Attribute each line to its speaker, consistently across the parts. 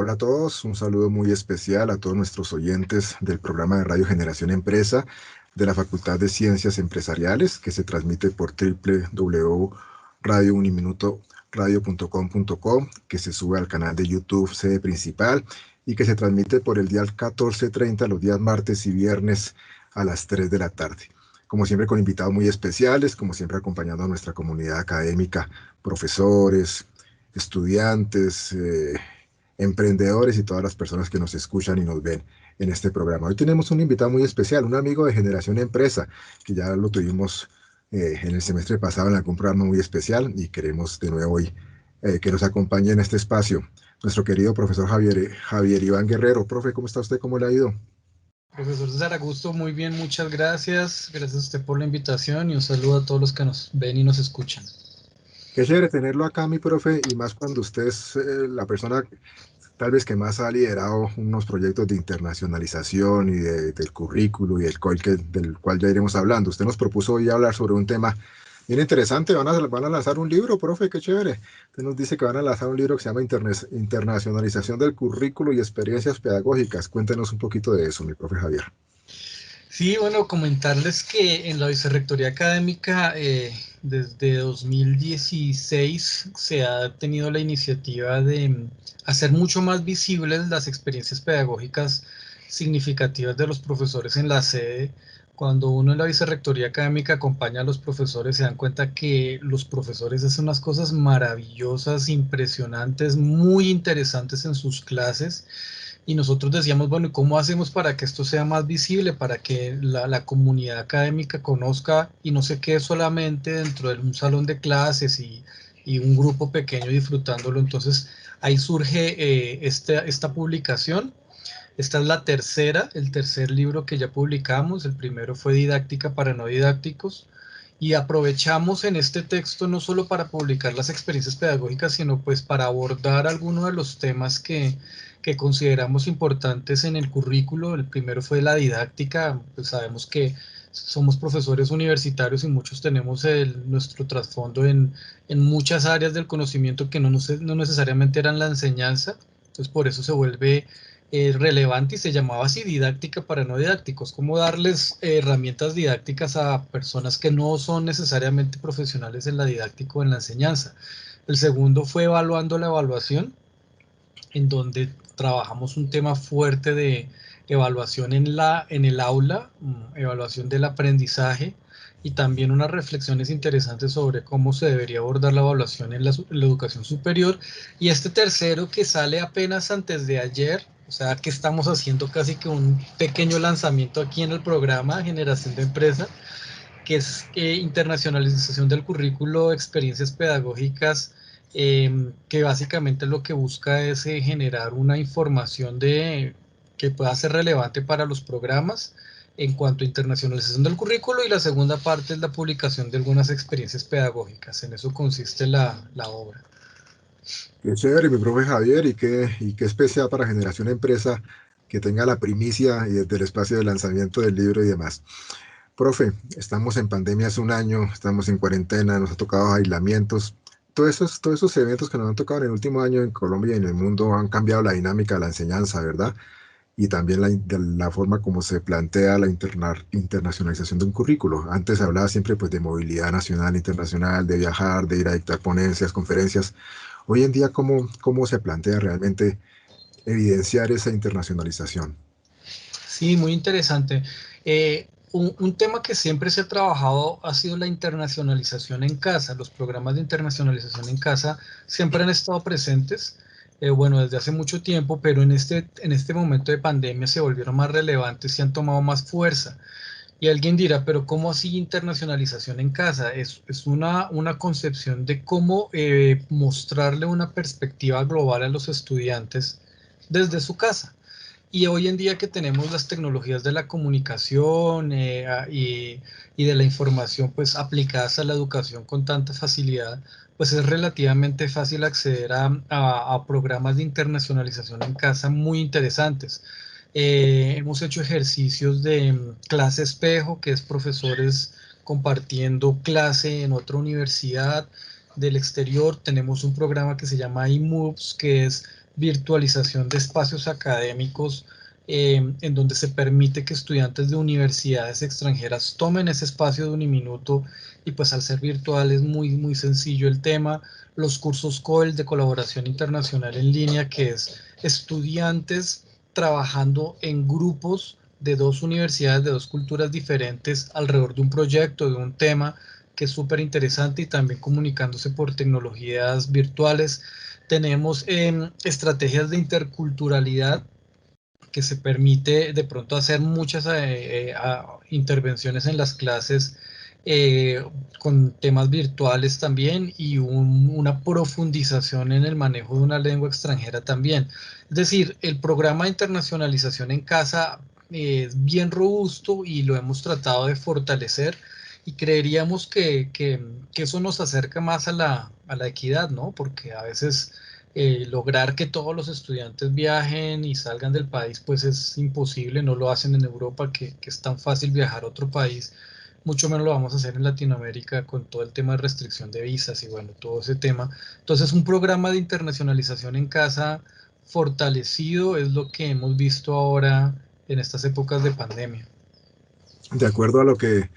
Speaker 1: Hola a todos, un saludo muy especial a todos nuestros oyentes del programa de Radio Generación Empresa de la Facultad de Ciencias Empresariales, que se transmite por www.radiouniminutoradio.com.co, que se sube al canal de YouTube sede principal y que se transmite por el dial 1430 los días martes y viernes a las 3 de la tarde. Como siempre con invitados muy especiales, como siempre acompañando a nuestra comunidad académica, profesores, estudiantes, emprendedores y todas las personas que nos escuchan y nos ven en este programa. Hoy tenemos un invitado muy especial, un amigo de Generación Empresa, que ya lo tuvimos en el semestre pasado en algún programa muy especial y queremos de nuevo hoy que nos acompañe en este espacio. Nuestro querido profesor Javier Iván Guerrero. Profe, ¿cómo está usted? ¿Cómo le ha ido?
Speaker 2: Profesor César Augusto, muy bien, muchas gracias. Gracias a usted por la invitación y un saludo a todos los que nos ven y nos escuchan.
Speaker 1: Qué chévere tenerlo acá, mi profe, y más cuando usted es la persona tal vez que más ha liderado unos proyectos de internacionalización y del currículo y del cual ya iremos hablando. Usted nos propuso hoy hablar sobre un tema bien interesante. Van a lanzar un libro, profe, qué chévere. Usted nos dice que van a lanzar un libro que se llama Internacionalización del currículo y experiencias pedagógicas. Cuéntenos un poquito de eso, mi profe Javier.
Speaker 2: Sí, bueno, comentarles que en la Vicerrectoría Académica desde 2016 se ha tenido la iniciativa de hacer mucho más visibles las experiencias pedagógicas significativas de los profesores en la sede. Cuando uno en la Vicerrectoría Académica acompaña a los profesores, se dan cuenta que los profesores hacen unas cosas maravillosas, impresionantes, muy interesantes en sus clases. Y nosotros decíamos, bueno, ¿y cómo hacemos para que esto sea más visible, para que la comunidad académica conozca y no se quede solamente dentro de un salón de clases y un grupo pequeño disfrutándolo? Entonces ahí surge esta publicación. Esta es la tercera, el tercer libro que ya publicamos. El primero fue Didáctica para no didácticos. Y aprovechamos en este texto no solo para publicar las experiencias pedagógicas, sino pues para abordar algunos de los temas que consideramos importantes en el currículo. El primero fue la didáctica. Pues sabemos que somos profesores universitarios y muchos tenemos nuestro trasfondo en muchas áreas del conocimiento que no necesariamente eran la enseñanza. Entonces por eso se vuelve relevante y se llamaba así, didáctica para no didácticos, cómo darles herramientas didácticas a personas que no son necesariamente profesionales en la didáctica o en la enseñanza. El segundo fue evaluando la evaluación, en donde trabajamos un tema fuerte de evaluación en el aula, evaluación del aprendizaje y también unas reflexiones interesantes sobre cómo se debería abordar la evaluación en la educación superior. Y este tercero que sale apenas antes de ayer, o sea que estamos haciendo casi que un pequeño lanzamiento aquí en el programa Generación de Empresa, que es internacionalización del currículo, experiencias pedagógicas, que básicamente lo que busca es generar una información que pueda ser relevante para los programas en cuanto a internacionalización del currículo, y la segunda parte es la publicación de algunas experiencias pedagógicas. En eso consiste la obra.
Speaker 1: Qué chévere, mi profe Javier, y qué especial para Generación Empresa que tenga la primicia y desde el espacio de lanzamiento del libro y demás. Profe, estamos en pandemia hace un año, estamos en cuarentena, nos ha tocado aislamientos. Todos esos eventos que nos han tocado en el último año en Colombia y en el mundo han cambiado la dinámica de la enseñanza, ¿verdad? Y también de la forma como se plantea la internacionalización de un currículo. Antes se hablaba siempre pues, de movilidad nacional, internacional, de viajar, de ir a dictar ponencias, conferencias. Hoy en día, ¿cómo se plantea realmente evidenciar esa internacionalización?
Speaker 2: Sí, muy interesante. Un tema que siempre se ha trabajado ha sido la internacionalización en casa. Los programas de internacionalización en casa siempre han estado presentes, bueno, desde hace mucho tiempo, pero en este momento de pandemia se volvieron más relevantes y han tomado más fuerza. Y alguien dirá, pero ¿cómo así internacionalización en casa? Es una concepción de cómo mostrarle una perspectiva global a los estudiantes desde su casa. Y hoy en día que tenemos las tecnologías de la comunicación y de la información pues aplicadas a la educación con tanta facilidad, pues es relativamente fácil acceder a programas de internacionalización en casa muy interesantes. Hemos hecho ejercicios de clase espejo, que es profesores compartiendo clase en otra universidad del exterior. Tenemos un programa que se llama eMoves, que es virtualización de espacios académicos en donde se permite que estudiantes de universidades extranjeras tomen ese espacio de Uniminuto y pues al ser virtual es muy sencillo el tema. Los cursos COEL de colaboración internacional en línea, que es estudiantes trabajando en grupos de dos universidades, de dos culturas diferentes alrededor de un proyecto, de un tema que es súper interesante y también comunicándose por tecnologías virtuales. Tenemos estrategias de interculturalidad que se permite de pronto hacer muchas intervenciones en las clases eh, con temas virtuales también y una profundización en el manejo de una lengua extranjera también. Es decir, el programa de internacionalización en casa es bien robusto y lo hemos tratado de fortalecer y creeríamos que eso nos acerca más a la equidad, ¿no? Porque a veces lograr que todos los estudiantes viajen y salgan del país, pues es imposible, no lo hacen en Europa, que es tan fácil viajar a otro país, mucho menos lo vamos a hacer en Latinoamérica con todo el tema de restricción de visas y bueno, todo ese tema. Entonces, un programa de internacionalización en casa fortalecido es lo que hemos visto ahora en estas épocas de pandemia.
Speaker 1: De acuerdo a lo que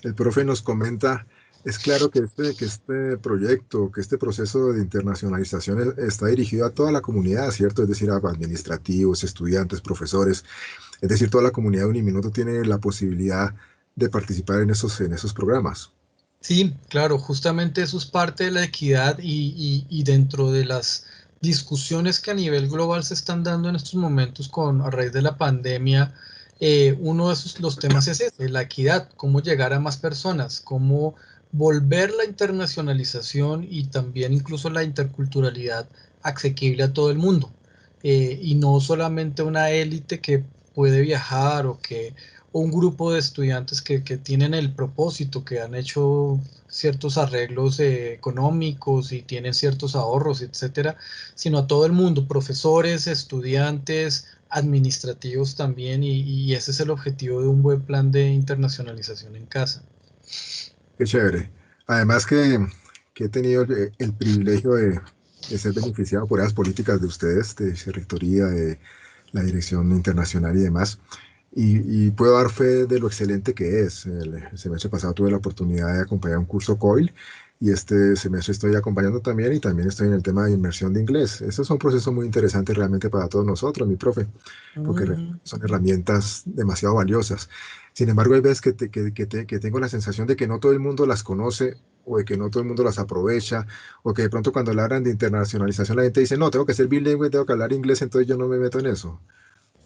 Speaker 1: el profe nos comenta, es claro que este proyecto, que este proceso de internacionalización está dirigido a toda la comunidad, ¿cierto? Es decir, a administrativos, estudiantes, profesores, es decir, toda la comunidad de Uniminuto tiene la posibilidad de participar en esos programas.
Speaker 2: Sí, claro, justamente eso es parte de la equidad y dentro de las discusiones que a nivel global se están dando en estos momentos a raíz de la pandemia, uno de los temas es ese, la equidad, cómo llegar a más personas, cómo volver la internacionalización y también incluso la interculturalidad asequible a todo el mundo, y no solamente una élite que puede viajar o un grupo de estudiantes que tienen el propósito, que han hecho ciertos arreglos económicos y tienen ciertos ahorros, etcétera, sino a todo el mundo, profesores, estudiantes, administrativos también, y ese es el objetivo de un buen plan de internacionalización en casa.
Speaker 1: Qué chévere. Además que he tenido el privilegio de ser beneficiado por esas políticas de ustedes, de Rectoría, de la Dirección Internacional y demás. Y puedo dar fe de lo excelente que es. El semestre pasado tuve la oportunidad de acompañar un curso COIL y este semestre estoy acompañando también y también estoy en el tema de inmersión de inglés. Este es un proceso muy interesante realmente para todos nosotros, mi profe, porque
Speaker 2: Ujú.
Speaker 1: son herramientas demasiado valiosas. Sin embargo, hay veces que tengo la sensación de que no todo el mundo las conoce o de que no todo el mundo las aprovecha, o que de pronto cuando hablan de internacionalización la gente dice, no, tengo que ser bilingüe, tengo que hablar inglés, entonces yo no me meto en eso.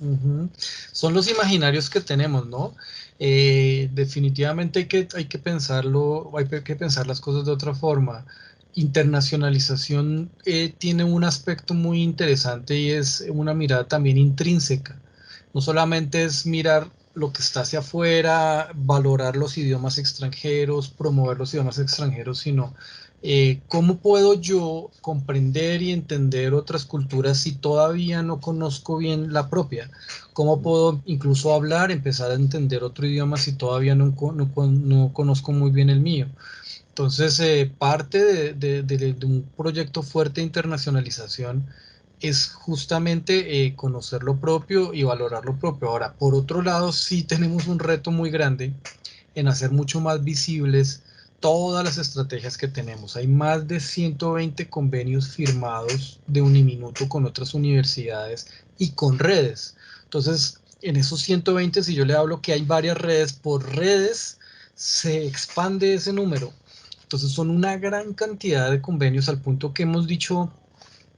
Speaker 2: Ujú. Son los imaginarios que tenemos, ¿no? Definitivamente hay que pensarlo, hay que pensar las cosas de otra forma. Internacionalización tiene un aspecto muy interesante y es una mirada también intrínseca. No solamente es mirar lo que está hacia afuera, valorar los idiomas extranjeros, promover los idiomas extranjeros, sino cómo puedo yo comprender y entender otras culturas si todavía no conozco bien la propia. ¿Cómo puedo incluso hablar, empezar a entender otro idioma si todavía no conozco muy bien el mío? Entonces, parte de un proyecto fuerte de internacionalización es justamente conocer lo propio y valorar lo propio. Ahora, por otro lado, sí tenemos un reto muy grande en hacer mucho más visibles todas las estrategias que tenemos. Hay más de 120 convenios firmados de Uniminuto con otras universidades y con redes. Entonces, en esos 120, si yo le hablo que hay varias redes, por redes se expande ese número. Entonces, son una gran cantidad de convenios al punto que hemos dicho,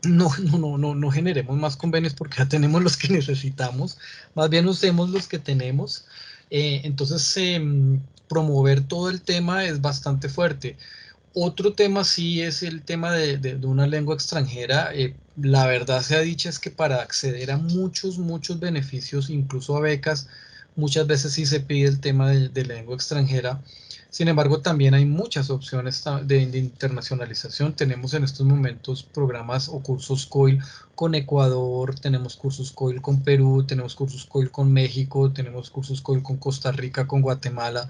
Speaker 2: no generemos más convenios porque ya tenemos los que necesitamos, más bien usemos los que tenemos. Entonces, promover todo el tema es bastante fuerte. Otro tema sí es el tema de una lengua extranjera. La verdad sea dicha es que para acceder a muchos beneficios, incluso a becas, muchas veces sí se pide el tema de lengua extranjera. Sin embargo, también hay muchas opciones de internacionalización. Tenemos en estos momentos programas o cursos COIL con Ecuador, tenemos cursos COIL con Perú, tenemos cursos COIL con México, tenemos cursos COIL con Costa Rica, con Guatemala,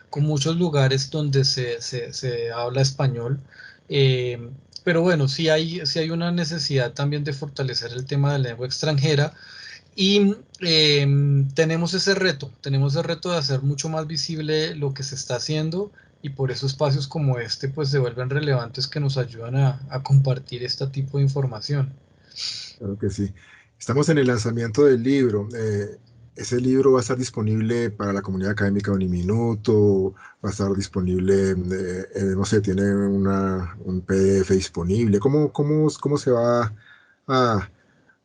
Speaker 2: con muchos lugares donde se habla español. Eh, pero bueno, sí hay una necesidad también de fortalecer el tema de la lengua extranjera y tenemos el reto de hacer mucho más visible lo que se está haciendo y por eso espacios como este pues se vuelven relevantes que nos ayudan a compartir este tipo de información.
Speaker 1: Claro que sí. Estamos en el lanzamiento del libro. Ese libro va a estar disponible para la comunidad académica Uniminuto, va a estar disponible, no sé, tiene un PDF disponible. ¿Cómo se va a,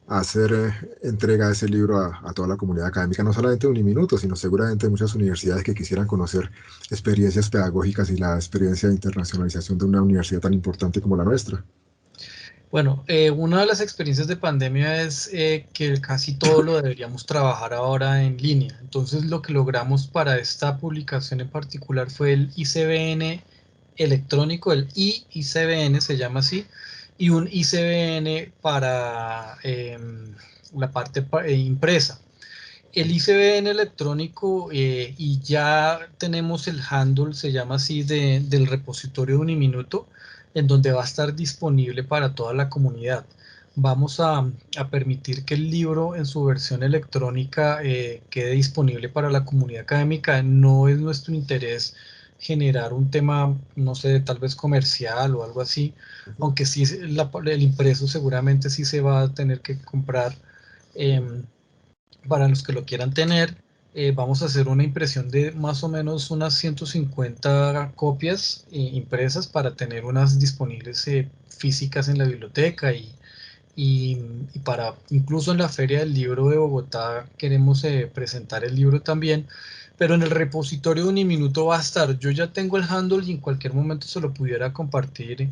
Speaker 1: a hacer entrega de ese libro a toda la comunidad académica? No solamente Uniminuto, sino seguramente muchas universidades que quisieran conocer experiencias pedagógicas y la experiencia de internacionalización de una universidad tan importante como la nuestra.
Speaker 2: Bueno, una de las experiencias de pandemia es que casi todo lo deberíamos trabajar ahora en línea. Entonces, lo que logramos para esta publicación en particular fue el ICBN electrónico, el ICBN se llama así, y un ICBN para la parte impresa. El ICBN electrónico y ya tenemos el handle, se llama así, del repositorio de Uniminuto, en donde va a estar disponible para toda la comunidad. Vamos a permitir que el libro en su versión electrónica quede disponible para la comunidad académica. No es nuestro interés generar un tema, no sé, tal vez comercial o algo así, aunque sí el impreso seguramente sí se va a tener que comprar. Para los que lo quieran tener, vamos a hacer una impresión de más o menos unas 150 copias impresas para tener unas disponibles físicas en la biblioteca y, y para incluso en la Feria del Libro de Bogotá queremos presentar el libro también, pero en el repositorio de Uniminuto va a estar. Yo ya tengo el handle y en cualquier momento se lo pudiera compartir,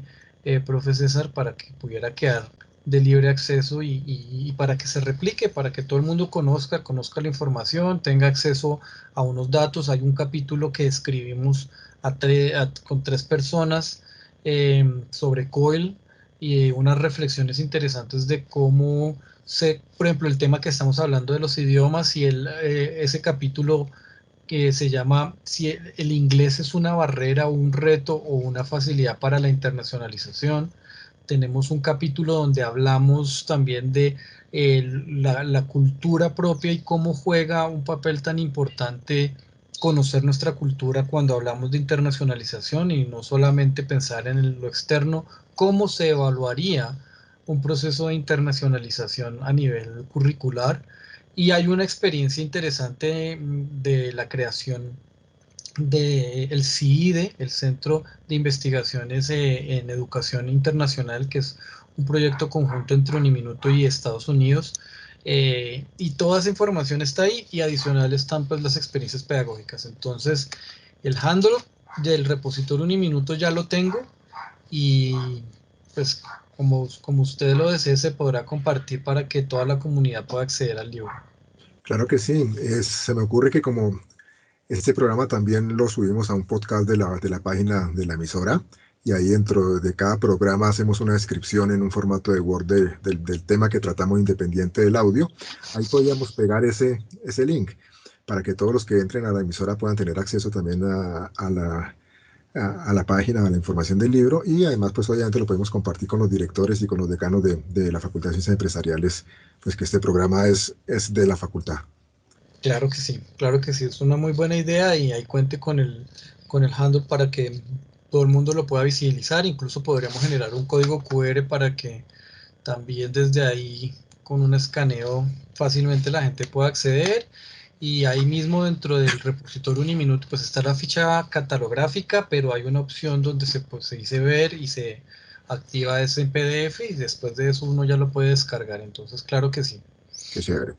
Speaker 2: profe César, para que pudiera quedar de libre acceso y para que se replique, para que todo el mundo conozca la información, tenga acceso a unos datos. Hay un capítulo que escribimos con 3 personas sobre COIL y unas reflexiones interesantes de cómo por ejemplo, el tema que estamos hablando de los idiomas y ese capítulo que se llama si el inglés es una barrera, un reto o una facilidad para la internacionalización. Tenemos un capítulo donde hablamos también de la cultura propia y cómo juega un papel tan importante conocer nuestra cultura cuando hablamos de internacionalización y no solamente pensar en lo externo, cómo se evaluaría un proceso de internacionalización a nivel curricular. Y hay una experiencia interesante de la creación del CIDE, el Centro de Investigaciones en Educación Internacional, que es un proyecto conjunto entre Uniminuto y Estados Unidos. Y toda esa información está ahí y adicional están pues las experiencias pedagógicas. Entonces, el handle del repositorio Uniminuto ya lo tengo y pues como usted lo desee se podrá compartir para que toda la comunidad pueda acceder al libro.
Speaker 1: Claro que sí. Se me ocurre que como este programa también lo subimos a un podcast de la página de la emisora y ahí dentro de cada programa hacemos una descripción en un formato de Word del tema que tratamos independiente del audio. Ahí podríamos pegar ese link para que todos los que entren a la emisora puedan tener acceso también a la página, a la información del libro y además pues obviamente lo podemos compartir con los directores y con los decanos de la Facultad de Ciencias Empresariales, pues que este programa es de la facultad.
Speaker 2: Claro que sí, es una muy buena idea y ahí cuente con el handle para que todo el mundo lo pueda visibilizar, incluso podríamos generar un código QR para que también desde ahí con un escaneo fácilmente la gente pueda acceder y ahí mismo dentro del repositorio Uniminuto pues está la ficha catalográfica, pero hay una opción donde se dice ver y se activa ese en PDF y después de eso uno ya lo puede descargar, entonces claro que sí.
Speaker 1: Qué chévere.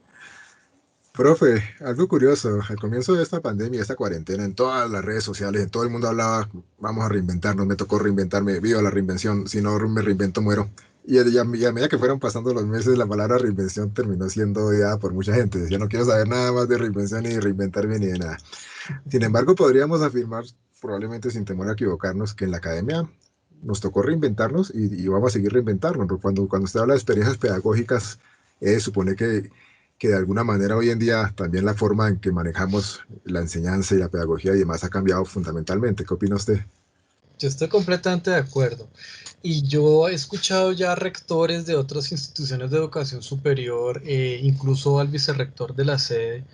Speaker 1: Profe, algo curioso, al comienzo de esta pandemia, esta cuarentena, en todas las redes sociales, en todo el mundo hablaba, vamos a reinventarnos, me tocó reinventarme, viva la reinvención, si no me reinvento muero. Y a medida que fueron pasando los meses, la palabra reinvención terminó siendo odiada por mucha gente. Decía, no quiero saber nada más de reinvención, ni de reinventarme, ni de nada. Sin embargo, podríamos afirmar, probablemente sin temor a equivocarnos, que en la academia nos tocó reinventarnos y vamos a seguir reinventarnos. Porque cuando usted habla de experiencias pedagógicas, supone que de alguna manera hoy en día también la forma en que manejamos la enseñanza y la pedagogía y demás ha cambiado fundamentalmente. ¿Qué opina usted?
Speaker 2: Yo estoy completamente de acuerdo. Y yo he escuchado ya rectores de otras instituciones de educación superior, incluso al vicerrector de la sede,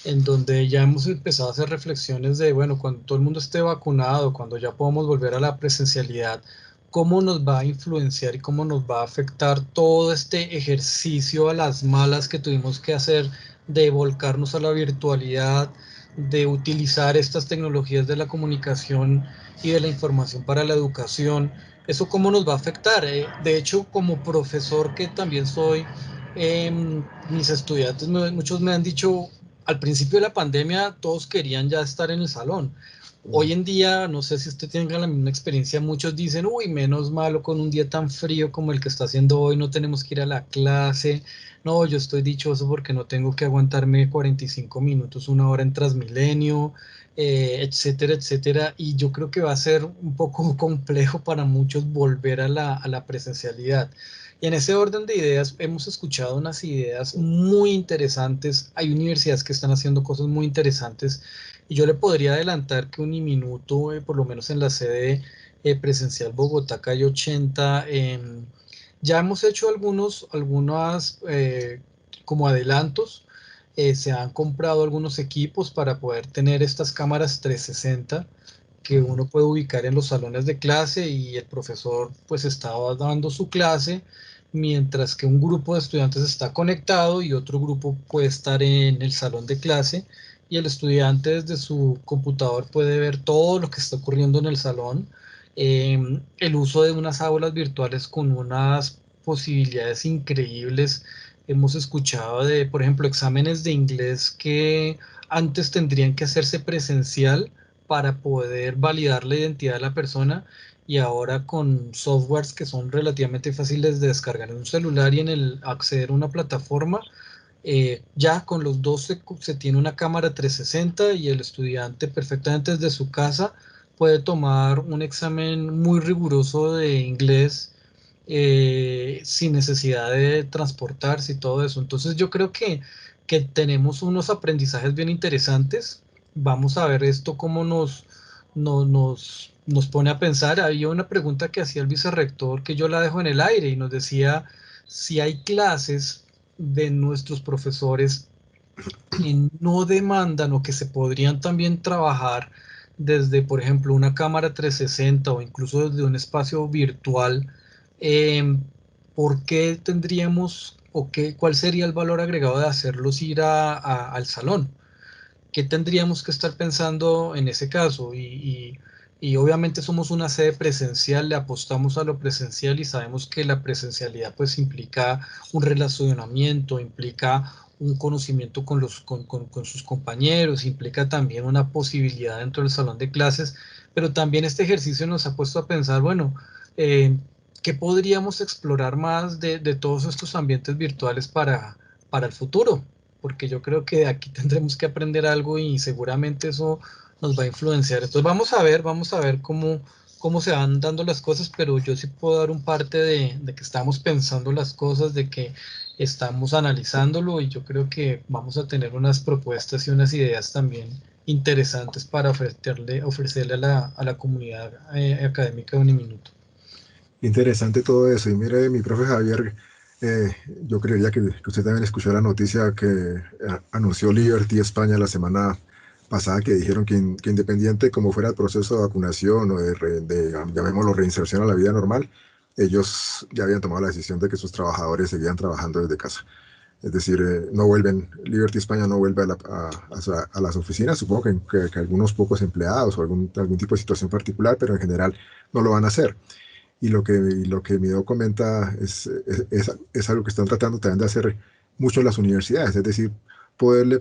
Speaker 2: en donde ya hemos empezado a hacer reflexiones de, bueno, cuando todo el mundo esté vacunado, cuando ya podamos volver a la presencialidad, cómo nos va a influenciar y cómo nos va a afectar todo este ejercicio a las malas que tuvimos que hacer de volcarnos a la virtualidad, de utilizar estas tecnologías de la comunicación y de la información para la educación. ¿Eso cómo nos va a afectar? De hecho, como profesor que también soy, mis estudiantes, muchos me han dicho, al principio de la pandemia todos querían ya estar en el salón.
Speaker 1: Mm.
Speaker 2: Hoy en día, no sé si usted tenga la misma experiencia, muchos dicen, uy, menos malo con un día tan frío como el que está haciendo hoy, no tenemos que ir a la clase. No, yo estoy dichoso porque no tengo que aguantarme 45 minutos, una hora en Transmilenio, etcétera, etcétera. Y yo creo que va a ser un poco complejo para muchos volver a la presencialidad. Y en ese orden de ideas, hemos escuchado unas ideas muy interesantes. Hay universidades que están haciendo cosas muy interesantes. Y yo le podría adelantar que Uniminuto, por lo menos en la sede presencial Bogotá, calle 80, ya hemos hecho algunas como adelantos. Se han comprado algunos equipos para poder tener estas cámaras 360 que
Speaker 1: Ujú.
Speaker 2: uno puede ubicar en los salones de clase y el profesor pues estaba dando su clase mientras que un grupo de estudiantes está conectado y otro grupo puede estar en el salón de clase y el estudiante desde su computador puede ver todo lo que está ocurriendo en el salón. El uso de unas aulas virtuales con unas posibilidades increíbles. Hemos escuchado de, por ejemplo, exámenes de inglés que antes tendrían que hacerse presencial para poder validar la identidad de la persona y ahora con softwares que son relativamente fáciles de descargar en un celular y en el acceder a una plataforma, ya con los dos se tiene una cámara 360 y el estudiante perfectamente desde su casa puede tomar un examen muy riguroso de inglés sin necesidad de transportarse y todo eso. Entonces yo creo que tenemos unos aprendizajes bien interesantes. Vamos a ver esto cómo nos pone a pensar. Había una pregunta que hacía el vicerrector que yo la dejo en el aire y nos decía si hay clases de nuestros profesores que no demandan o que se podrían también trabajar desde, por ejemplo, una cámara 360 o incluso desde un espacio virtual. eh, ¿Por qué tendríamos o qué, cuál sería el valor agregado de hacerlos ir al salón? ¿Qué tendríamos que estar pensando en ese caso? Y obviamente somos una sede presencial, le apostamos a lo presencial y sabemos que la presencialidad pues implica un relacionamiento, implica un conocimiento con sus compañeros, implica también una posibilidad dentro del salón de clases, pero también este ejercicio nos ha puesto a pensar, bueno, eh, ¿qué podríamos explorar más de todos estos ambientes virtuales para el futuro? Porque yo creo que de aquí tendremos que aprender algo y seguramente eso nos va a influenciar. Entonces vamos a ver cómo se van dando las cosas, pero yo sí puedo dar un parte de que estamos pensando las cosas, de que estamos analizándolo y yo creo que vamos a tener unas propuestas y unas ideas también interesantes para ofrecerle a la comunidad académica de Uniminuto.
Speaker 1: Interesante todo eso. Y mire, mi profe Javier, eh, yo creería que usted también escuchó la noticia que anunció Liberty España la semana pasada, que dijeron que independiente como fuera el proceso de vacunación o llamémoslo, reinserción a la vida normal, ellos ya habían tomado la decisión de que sus trabajadores seguían trabajando desde casa. Es decir, no vuelven, Liberty España no vuelve a las oficinas, supongo que algunos pocos empleados o algún tipo de situación particular, pero en general no lo van a hacer. Y lo que Mido comenta es algo que están tratando también de hacer mucho en las universidades, es decir, poderle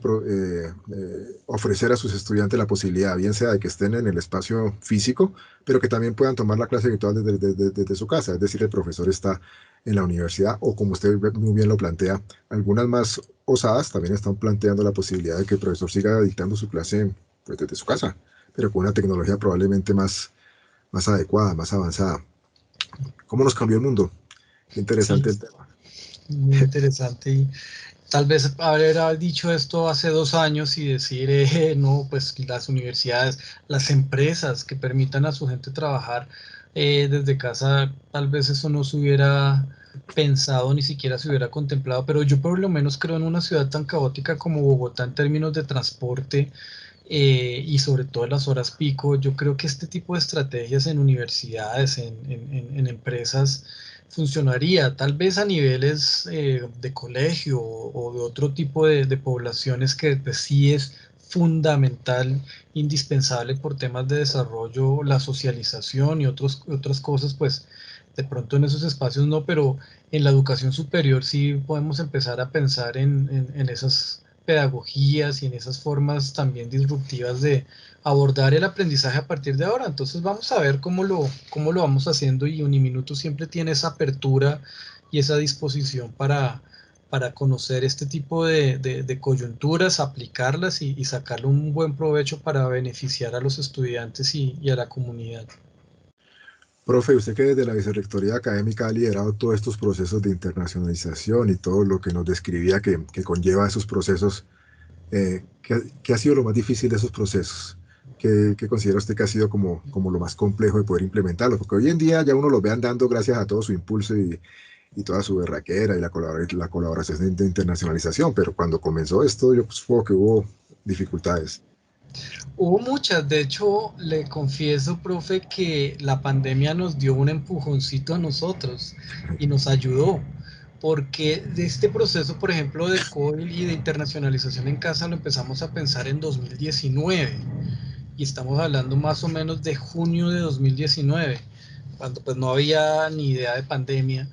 Speaker 1: ofrecer a sus estudiantes la posibilidad, bien sea de que estén en el espacio físico, pero que también puedan tomar la clase virtual desde su casa, es decir, el profesor está en la universidad o como usted muy bien lo plantea, algunas más osadas también están planteando la posibilidad de que el profesor siga dictando su clase pues, desde su casa, pero con una tecnología probablemente más adecuada, más avanzada. ¿Cómo nos cambió el mundo? Qué
Speaker 2: Sí,
Speaker 1: interesante el tema.
Speaker 2: muy interesante. Tal vez haber dicho esto hace 2 años y decir, no, pues las universidades, las empresas que permitan a su gente trabajar desde casa, tal vez eso no se hubiera pensado, ni siquiera se hubiera contemplado, pero yo por lo menos creo en una ciudad tan caótica como Bogotá en términos de transporte y sobre todo en las horas pico, yo creo que este tipo de estrategias en universidades, en empresas, funcionaría tal vez a niveles de colegio o de otro tipo de poblaciones que pues, sí es fundamental, indispensable por temas de desarrollo, la socialización y otras cosas, pues de pronto en esos espacios no, pero en la educación superior sí podemos empezar a pensar en esas pedagogías y en esas formas también disruptivas de abordar el aprendizaje a partir de ahora. Entonces vamos a ver cómo lo vamos haciendo y Uniminuto siempre tiene esa apertura y esa disposición para conocer este tipo de coyunturas, aplicarlas y sacarle un buen provecho para beneficiar a los estudiantes y a la comunidad.
Speaker 1: Profe, usted que desde la Vicerrectoría Académica ha liderado todos estos procesos de internacionalización y todo lo que nos describía que conlleva esos procesos, ¿qué ha sido lo más difícil de esos procesos? ¿Qué considera usted que ha sido como lo más complejo de poder implementarlos? Porque hoy en día ya uno lo ve andando gracias a todo su impulso y toda su berraquera y la colaboración de internacionalización, pero cuando comenzó esto yo supongo que hubo dificultades.
Speaker 2: Hubo muchas, de hecho, le confieso, profe, que la pandemia nos dio un empujoncito a nosotros y nos ayudó, porque de este proceso, por ejemplo, de COIL y de internacionalización en casa lo empezamos a pensar en 2019 y estamos hablando más o menos de junio de 2019, cuando pues no había ni idea de pandemia.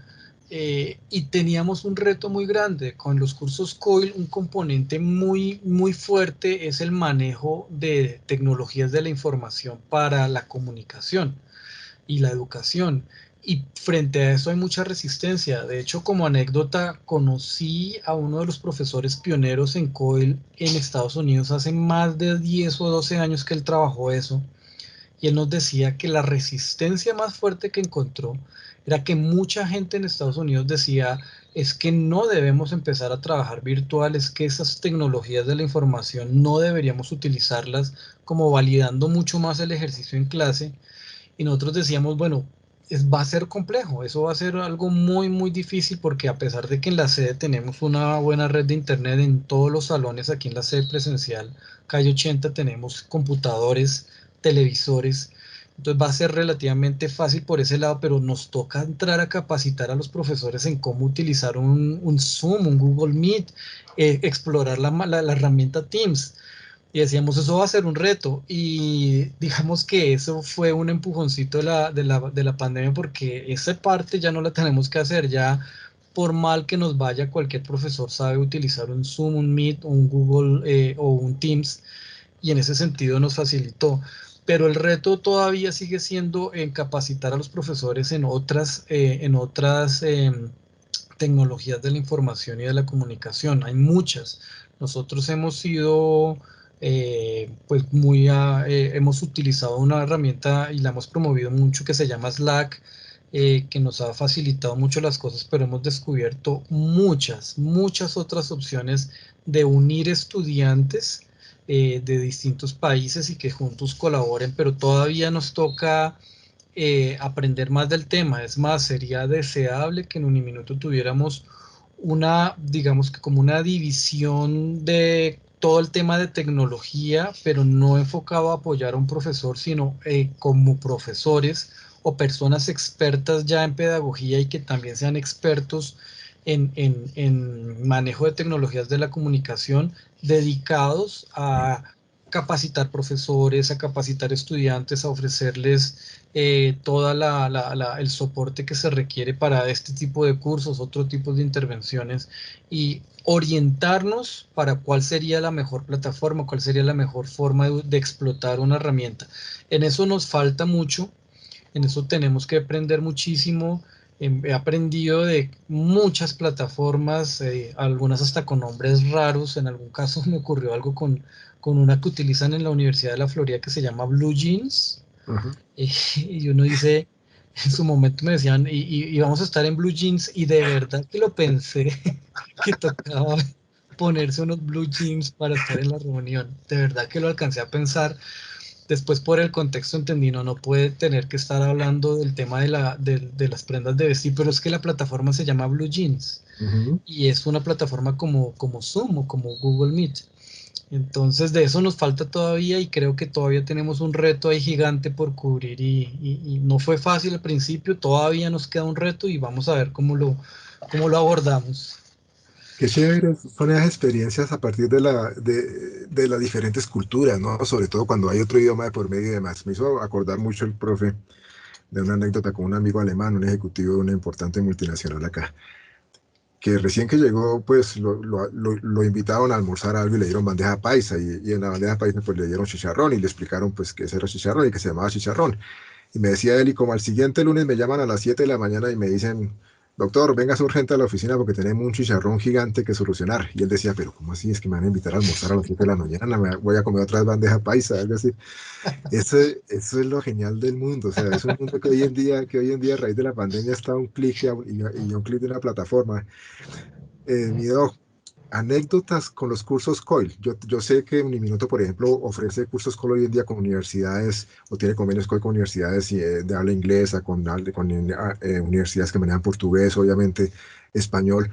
Speaker 2: Y teníamos un reto muy grande con los cursos COIL, un componente muy fuerte es el manejo de tecnologías de la información para la comunicación y la educación. Y frente a eso hay mucha resistencia. De hecho, como anécdota, conocí a uno de los profesores pioneros en COIL en Estados Unidos hace más de 10 o 12 años que él trabajó eso. Y él nos decía que la resistencia más fuerte que encontró era que mucha gente en Estados Unidos decía, es que no debemos empezar a trabajar virtual, es que esas tecnologías de la información no deberíamos utilizarlas como validando mucho más el ejercicio en clase. Y nosotros decíamos, bueno, va a ser complejo, eso va a ser algo muy difícil porque a pesar de que en la sede tenemos una buena red de internet en todos los salones, aquí en la sede presencial, calle 80, tenemos computadores, televisores, entonces va a ser relativamente fácil por ese lado, pero nos toca entrar a capacitar a los profesores en cómo utilizar un Zoom, un Google Meet, explorar la herramienta Teams y decíamos, eso va a ser un reto. Y digamos que eso fue un empujoncito de la pandemia porque esa parte ya no la tenemos que hacer. Ya por mal que nos vaya, cualquier profesor sabe utilizar un Zoom, un Meet, un Google o un Teams y en ese sentido nos facilitó. Pero el reto todavía sigue siendo en capacitar a los profesores en otras tecnologías de la información y de la comunicación. Hay muchas. Nosotros hemos sido, pues hemos utilizado una herramienta y la hemos promovido mucho que se llama Slack, que nos ha facilitado mucho las cosas, pero hemos descubierto muchas otras opciones de unir estudiantes de distintos países y que juntos colaboren, pero todavía nos toca aprender más del tema. Es más, sería deseable que en Uniminuto tuviéramos digamos que como una división de todo el tema de tecnología, pero no enfocado a apoyar a un profesor, sino como profesores o personas expertas ya en pedagogía y que también sean expertos en manejo de tecnologías de la comunicación dedicados a capacitar profesores, a capacitar estudiantes, a ofrecerles toda el soporte que se requiere para este tipo de cursos, otro tipo de intervenciones y orientarnos para cuál sería la mejor plataforma, cuál sería la mejor forma de explotar una herramienta. En eso nos falta mucho, en eso tenemos que aprender muchísimo. He aprendido de muchas plataformas, algunas hasta con nombres raros. En algún caso me ocurrió algo con una que utilizan en la Universidad de la Florida que se llama Blue Jeans.
Speaker 1: Ajá.
Speaker 2: Y uno dice, en su momento me decían, y vamos a estar en Blue Jeans, y de verdad que lo pensé, que tocaba. ponerse unos blue jeans para estar en la reunión. De verdad que lo alcancé a pensar. Después por el contexto entendí, no, no puede tener que estar hablando del tema de las prendas de vestir, pero es que la plataforma se llama Blue Jeans
Speaker 1: Ujú.
Speaker 2: y es una plataforma como Zoom o como Google Meet. Entonces de eso nos falta todavía y creo que todavía tenemos un reto ahí gigante por cubrir y no fue fácil al principio, todavía nos queda un reto y vamos a ver cómo lo abordamos.
Speaker 1: Qué chéveres son esas experiencias a partir de las diferentes culturas, ¿no? Sobre todo cuando hay otro idioma de por medio y demás. Me hizo acordar mucho el profe de una anécdota con un amigo alemán, un ejecutivo de una importante multinacional acá, que recién que llegó, pues lo invitaron a almorzar algo y le dieron bandeja paisa, y en la bandeja paisa pues le dieron chicharrón y le explicaron pues que ese era chicharrón y que se llamaba chicharrón. Y me decía él, y como al siguiente lunes me llaman a las 7 de la mañana y me dicen, doctor, vengas urgente a la oficina porque tenemos un chicharrón gigante que solucionar. Y él decía, pero ¿cómo así? Es que me van a invitar a almorzar a las 7 de la mañana, voy a comer otra vez bandeja paisa, algo así. Eso es lo genial del mundo, o sea, es un mundo que hoy en día a raíz de la pandemia está a un clic y a un clic de una plataforma. Miedo, anécdotas con los cursos COIL. Yo sé que Uniminuto, por ejemplo, ofrece cursos COIL hoy en día con universidades o tiene convenios COIL con universidades de habla inglesa, con universidades que manejan portugués, obviamente, español.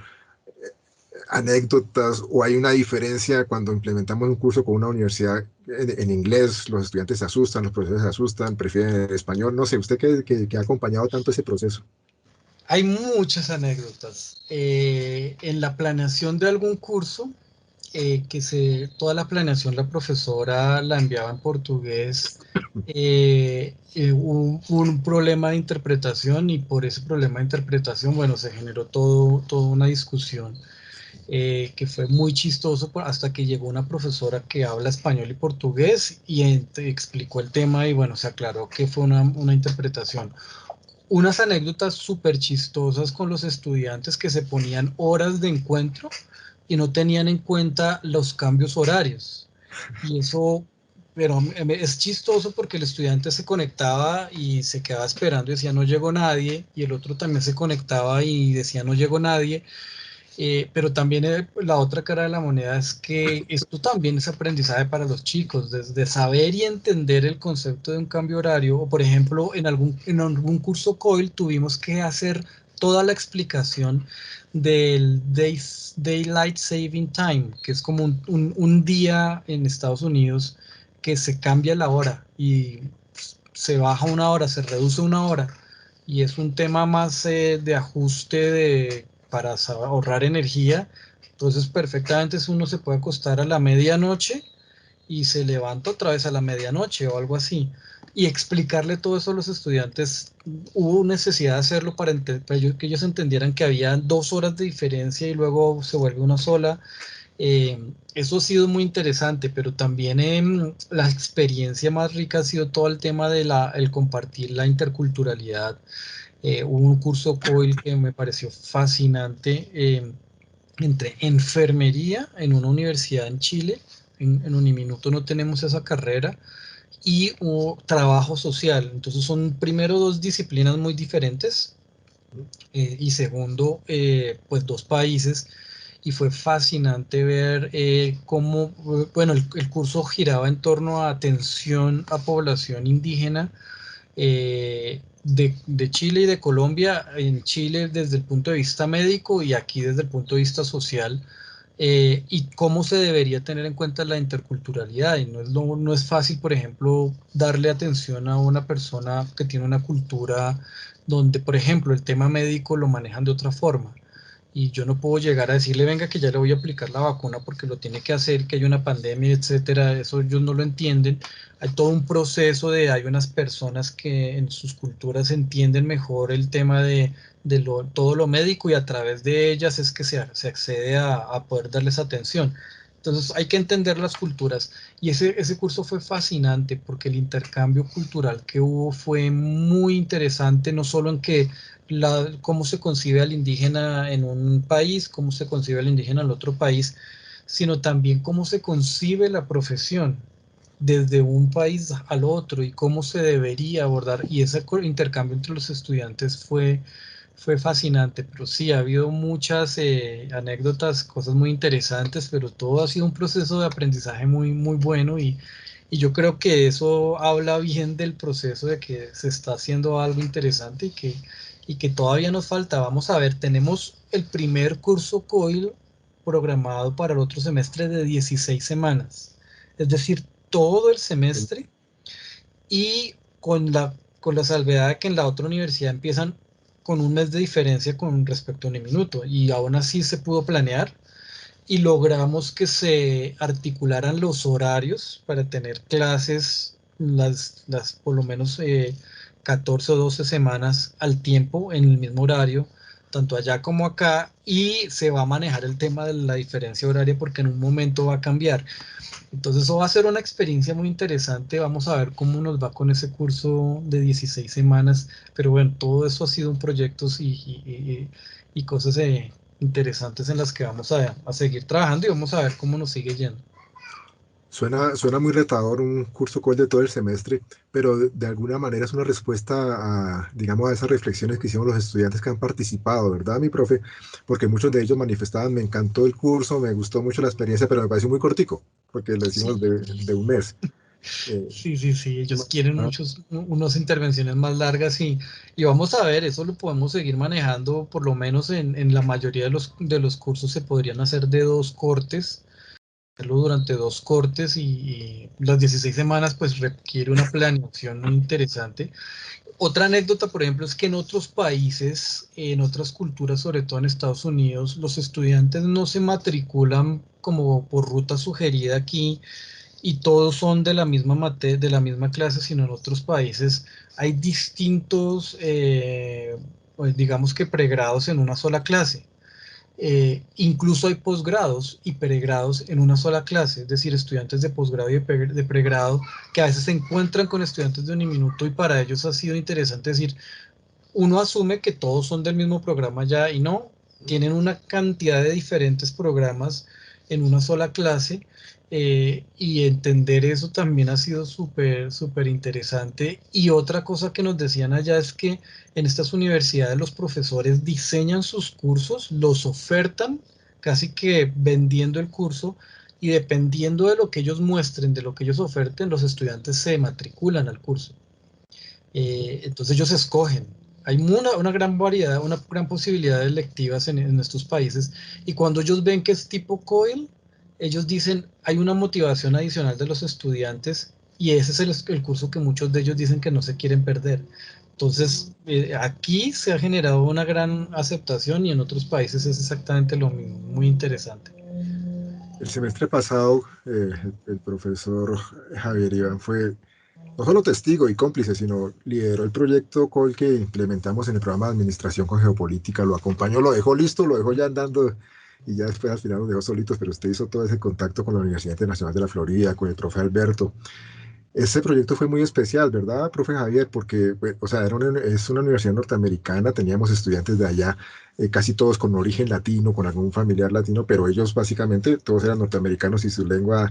Speaker 1: Anécdotas o hay una diferencia cuando implementamos un curso con una universidad en inglés, los estudiantes se asustan, los profesores se asustan, prefieren el español. No sé, usted que ha acompañado tanto ese proceso.
Speaker 2: Hay muchas anécdotas. En la planeación de algún curso, toda la planeación la profesora la enviaba en portugués, hubo un problema de interpretación y por ese problema de interpretación, bueno, se generó toda una discusión que fue muy chistoso hasta que llegó una profesora que habla español y portugués y explicó el tema y bueno, se aclaró que fue una interpretación. Unas anécdotas súper chistosas con los estudiantes que se ponían horas de encuentro y no tenían en cuenta los cambios horarios. Y eso, pero es chistoso porque el estudiante se conectaba y se quedaba esperando y decía no llegó nadie, y el otro también se conectaba y decía no llegó nadie. Pero también la otra cara de la moneda es que esto también es aprendizaje para los chicos, desde saber y entender el concepto de un cambio horario, o por ejemplo, en algún curso COIL tuvimos que hacer toda la explicación del Daylight Saving Time, que es como un día en Estados Unidos que se cambia la hora y se baja una hora, se reduce una hora, y es un tema más de ajuste para ahorrar energía. Entonces, perfectamente uno se puede acostar a la medianoche y se levanta otra vez a la medianoche o algo así. Y explicarle todo eso a los estudiantes, hubo necesidad de hacerlo para que ellos entendieran que había 2 horas de diferencia y luego se vuelve una sola. Eso ha sido muy interesante, pero también la experiencia más rica ha sido todo el tema de el compartir la interculturalidad. Hubo un curso COIL que me pareció fascinante entre enfermería en una universidad en Chile, en Uniminuto no tenemos esa carrera, y trabajo social. Entonces son primero dos disciplinas muy diferentes y segundo, pues dos países. Y fue fascinante ver cómo, bueno, el curso giraba en torno a atención a población indígena de Chile y de Colombia, en Chile desde el punto de vista médico y aquí desde el punto de vista social, y cómo se debería tener en cuenta la interculturalidad. Y no es fácil, por ejemplo, darle atención a una persona que tiene una cultura donde, por ejemplo, el tema médico lo manejan de otra forma y yo no puedo llegar a decirle, venga, que ya le voy a aplicar la vacuna porque lo tiene que hacer, que hay una pandemia, etcétera. Eso ellos no lo entienden. Hay todo un proceso hay unas personas que en sus culturas entienden mejor el tema todo lo médico y a través de ellas es que se accede a poder darles atención. Entonces hay que entender las culturas y ese curso fue fascinante porque el intercambio cultural que hubo fue muy interesante, no solo en que cómo se concibe al indígena en un país, cómo se concibe al indígena en otro país, sino también cómo se concibe la profesión desde un país al otro y cómo se debería abordar. Y ese intercambio entre los estudiantes fue fascinante, pero sí, ha habido muchas anécdotas, cosas muy interesantes, pero todo ha sido un proceso de aprendizaje muy, muy bueno y yo creo que eso habla bien del proceso de que se está haciendo algo interesante y que todavía nos falta. Vamos a ver, tenemos el primer curso COIL programado para el otro semestre de 16 semanas, es decir, todo el semestre y con la salvedad de que en la otra universidad empiezan con un mes de diferencia con respecto a un minuto y aún así se pudo planear y logramos que se articularan los horarios para tener clases las por lo menos 14 o 12 semanas al tiempo en el mismo horario, tanto allá como acá, y se va a manejar el tema de la diferencia horaria porque en un momento va a cambiar. Entonces eso va a ser una experiencia muy interesante. Vamos a ver cómo nos va con ese curso de 16 semanas. Pero bueno, todo eso ha sido un proyectos y cosas interesantes en las que vamos a seguir trabajando y vamos a ver cómo nos sigue yendo.
Speaker 1: Suena muy retador un curso COL de todo el semestre, pero de alguna manera es una respuesta a, digamos, a esas reflexiones que hicieron los estudiantes que han participado, ¿verdad, mi profe? Porque muchos de ellos manifestaban, me encantó el curso, me gustó mucho la experiencia, pero me pareció muy cortico, porque lo hicimos
Speaker 2: Sí,
Speaker 1: de un mes. Eh,
Speaker 2: sí. Ellos quieren
Speaker 1: ah,
Speaker 2: unas intervenciones más largas y vamos a ver, eso lo podemos seguir manejando, por lo menos en la mayoría de los cursos se podrían hacer de dos cortes hacerlo durante dos cortes y las 16 semanas pues requiere una planeación muy interesante. Otra anécdota, por ejemplo, es que en otros países, en otras culturas, sobre todo en Estados Unidos, los estudiantes no se matriculan como por ruta sugerida aquí y todos son de la misma de la misma clase, sino en otros países hay distintos, pues digamos que pregrados en una sola clase. Incluso hay posgrados y pregrados en una sola clase, es decir, estudiantes de posgrado y de pregrado que a veces se encuentran con estudiantes de Uniminuto y para ellos ha sido interesante decir, uno asume que todos son del mismo programa ya y no, tienen una cantidad de diferentes programas en una sola clase y entender eso también ha sido súper, súper interesante. Y otra cosa que nos decían allá es que en estas universidades los profesores diseñan sus cursos, los ofertan casi que vendiendo el curso y dependiendo de lo que ellos muestren, de lo que ellos oferten, los estudiantes se matriculan al curso. Entonces ellos escogen. Hay una gran variedad, una gran posibilidad de electivas en estos países y cuando ellos ven que es tipo COIL, ellos dicen hay una motivación adicional de los estudiantes y ese es el curso que muchos de ellos dicen que no se quieren perder. Entonces, aquí se ha generado una gran aceptación y en otros países es exactamente lo mismo, muy interesante.
Speaker 1: el semestre pasado, el profesor Javier Iván fue no solo testigo y cómplice, sino lideró el proyecto COL que implementamos en el programa de administración con geopolítica, lo acompañó, lo dejó listo, lo dejó ya andando y ya después al final nos dejó solitos, pero usted hizo todo ese contacto con la Universidad Internacional de la Florida, con el profe Alberto. Ese proyecto fue muy especial, ¿verdad, profe Javier? Porque, pues, o sea, es una universidad norteamericana, teníamos estudiantes de allá, casi todos con origen latino, con algún familiar latino, pero ellos básicamente todos eran norteamericanos y su lengua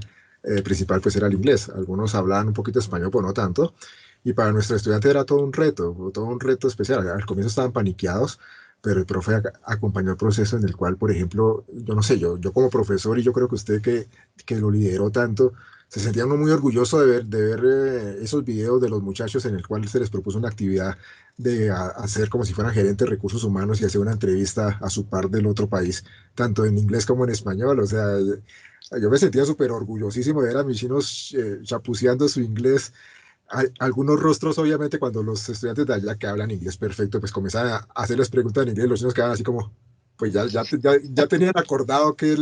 Speaker 1: principal pues era el inglés. Algunos hablaban un poquito español, pero no tanto. Y para nuestro estudiante era todo un reto especial. Al comienzo estaban paniqueados, pero el profe acompañó el proceso en el cual, por ejemplo, yo no sé, yo como profesor y yo creo que usted que lo lideró tanto, se sentía uno muy orgulloso de ver esos videos de los muchachos en el cual se les propuso una actividad de hacer como si fueran gerentes de recursos humanos y hacer una entrevista a su par del otro país, tanto en inglés como en español. O sea, yo me sentía súper orgullosísimo de ver a mis chinos chapuceando su inglés. Algunos rostros, obviamente, cuando los estudiantes de allá que hablan inglés perfecto, pues comienzan a hacerles preguntas en inglés, los chinos quedaban así como, pues ya tenían acordado que